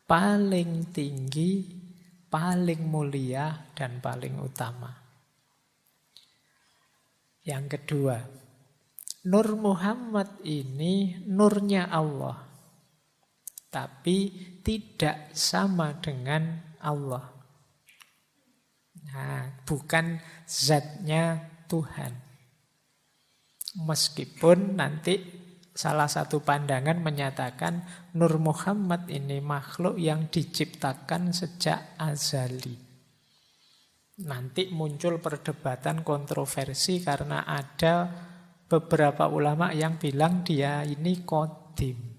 paling tinggi, paling mulia, dan paling utama. Yang kedua, Nur Muhammad ini nurnya Allah, tapi tidak sama dengan Allah. Nah, bukan zatnya Tuhan. Meskipun nanti salah satu pandangan menyatakan Nur Muhammad ini makhluk yang diciptakan sejak azali. Nanti muncul perdebatan kontroversi karena ada beberapa ulama yang bilang dia ini qadim.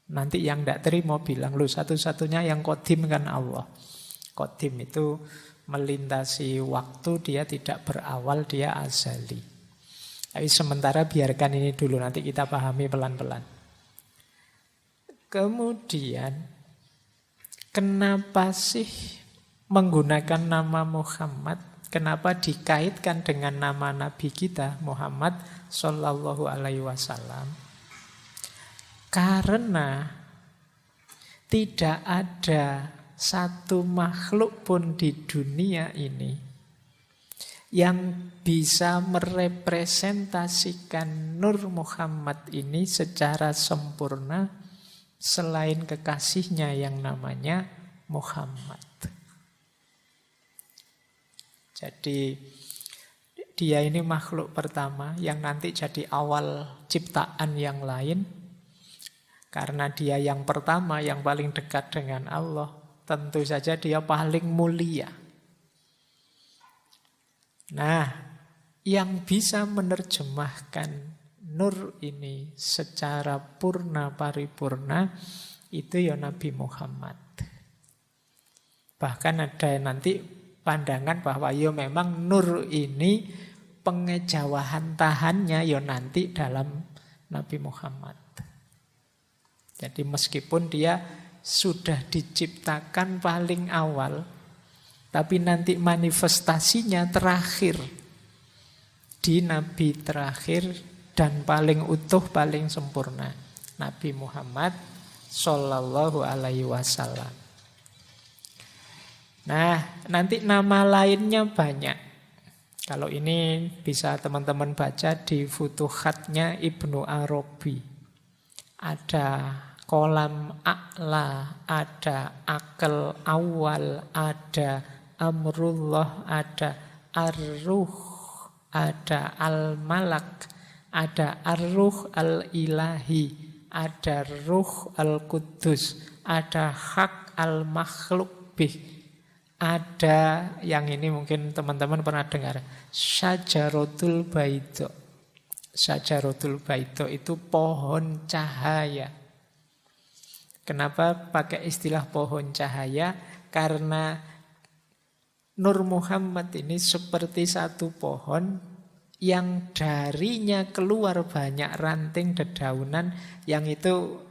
Nanti yang tidak terima bilang, lu satu-satunya yang qadim kan Allah. Qadim itu melintasi waktu, dia tidak berawal, dia azali. Tapi sementara biarkan ini dulu, nanti kita pahami pelan-pelan. Kemudian, kenapa sih menggunakan nama Muhammad? Kenapa dikaitkan dengan nama Nabi kita, Muhammad Sallallahu Alaihi Wasallam? Karena tidak ada satu makhluk pun di dunia ini yang bisa merepresentasikan Nur Muhammad ini secara sempurna selain kekasihnya yang namanya Muhammad. Jadi dia ini makhluk pertama yang nanti jadi awal ciptaan yang lain. Karena dia yang pertama, yang paling dekat dengan Allah, tentu saja dia paling mulia. Nah, yang bisa menerjemahkan nur ini secara purna paripurna itu ya Nabi Muhammad. Bahkan ada nanti pandangan bahwa ya memang nur ini pengejawahan tahannya ya nanti dalam Nabi Muhammad. Jadi meskipun dia sudah diciptakan paling awal, tapi nanti manifestasinya terakhir di Nabi terakhir dan paling utuh, paling sempurna, Nabi Muhammad Sallallahu Alaihi Wasallam. Nah, nanti nama lainnya banyak. Kalau ini bisa teman-teman baca di Futuhatnya Ibnu Arabi. Ada kolam a'la, ada akal awal, ada amrullah, ada ar-ruh, ada al-malak, ada ar-ruh al-ilahi, ada ruh al-qudus, ada hak al-makhluk bih, ada yang ini mungkin teman-teman pernah dengar, syajaratul baidha. Syajaratul baidha itu pohon cahaya. Kenapa pakai istilah pohon cahaya? Karena Nur Muhammad ini seperti satu pohon yang darinya keluar banyak ranting dedaunan yang itu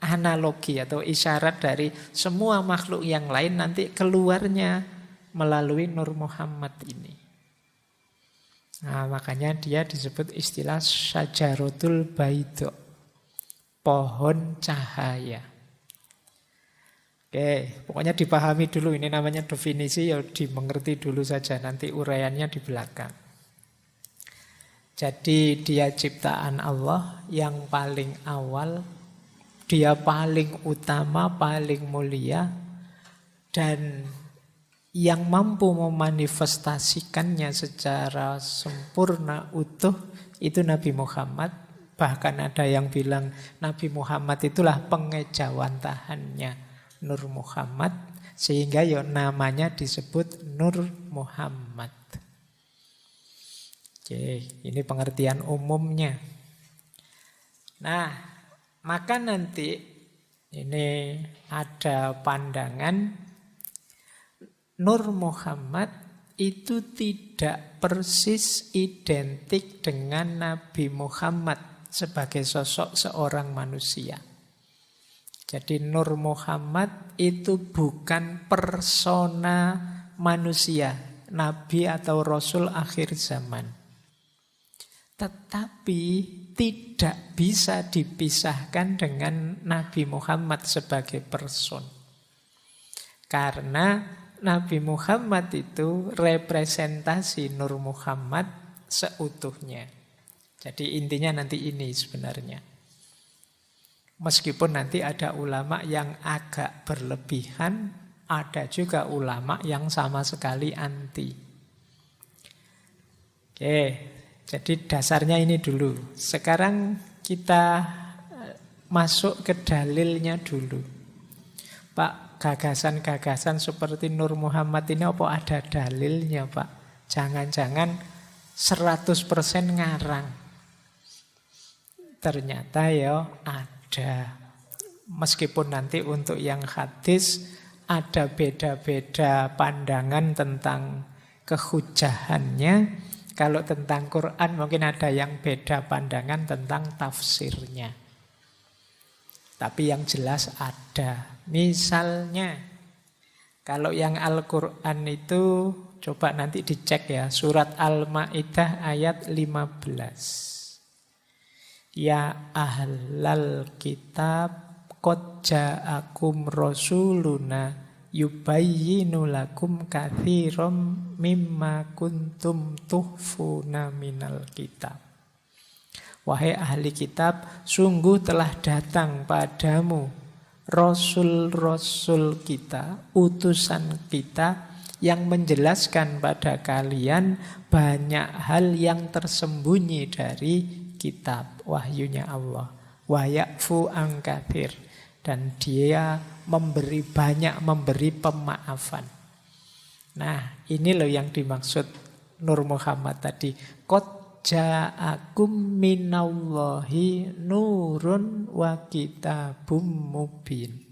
analogi atau isyarat dari semua makhluk yang lain nanti keluarnya melalui Nur Muhammad ini. Nah, makanya dia disebut istilah syajaratul baidha, pohon cahaya. Oke, pokoknya dipahami dulu, ini namanya definisi, ya dimengerti dulu saja, nanti uraiannya di belakang. Jadi dia ciptaan Allah yang paling awal, dia paling utama, paling mulia, dan yang mampu memanifestasikannya secara sempurna, utuh, itu Nabi Muhammad. Bahkan ada yang bilang Nabi Muhammad itulah pengejawantahannya Nur Muhammad, sehingga ya namanya disebut Nur Muhammad. Oke, ini pengertian umumnya. Nah, maka nanti ini ada pandangan Nur Muhammad itu tidak persis identik dengan Nabi Muhammad sebagai sosok seorang manusia. Jadi Nur Muhammad itu bukan persona manusia, Nabi atau Rasul akhir zaman. Tetapi tidak bisa dipisahkan dengan Nabi Muhammad sebagai person. Karena Nabi Muhammad itu representasi Nur Muhammad seutuhnya. Jadi intinya nanti ini sebenarnya. Meskipun nanti ada ulama yang agak berlebihan, ada juga ulama yang sama sekali anti. Oke, jadi dasarnya ini dulu. Sekarang kita masuk ke dalilnya dulu. Pak, gagasan-gagasan seperti Nur Muhammad ini apa ada dalilnya, Pak? Jangan-jangan 100% ngarang. Ternyata ya ada. Meskipun nanti untuk yang hadis ada beda-beda pandangan tentang kehujahannya. Kalau tentang Quran mungkin ada yang beda pandangan tentang tafsirnya. Tapi yang jelas ada. Misalnya, kalau yang Al-Quran itu, coba nanti dicek ya, surat Al-Ma'idah ayat 15. Ya ahlal kitab, qad ja'akum rasuluna yubayyinu lakum katsiran mimma kuntum tuhfuna minal kitab. Wahai ahli kitab, sungguh telah datang padamu rasul-rasul kita, utusan kita yang menjelaskan pada kalian banyak hal yang tersembunyi dari kitab wahyunya Allah. Wa ya'fu an katsir, dan dia memberi banyak, memberi pemaafan. Nah, ini loh yang dimaksud Nur Muhammad tadi. Qad ja'akum minallahi nurun wa kitabum mubin.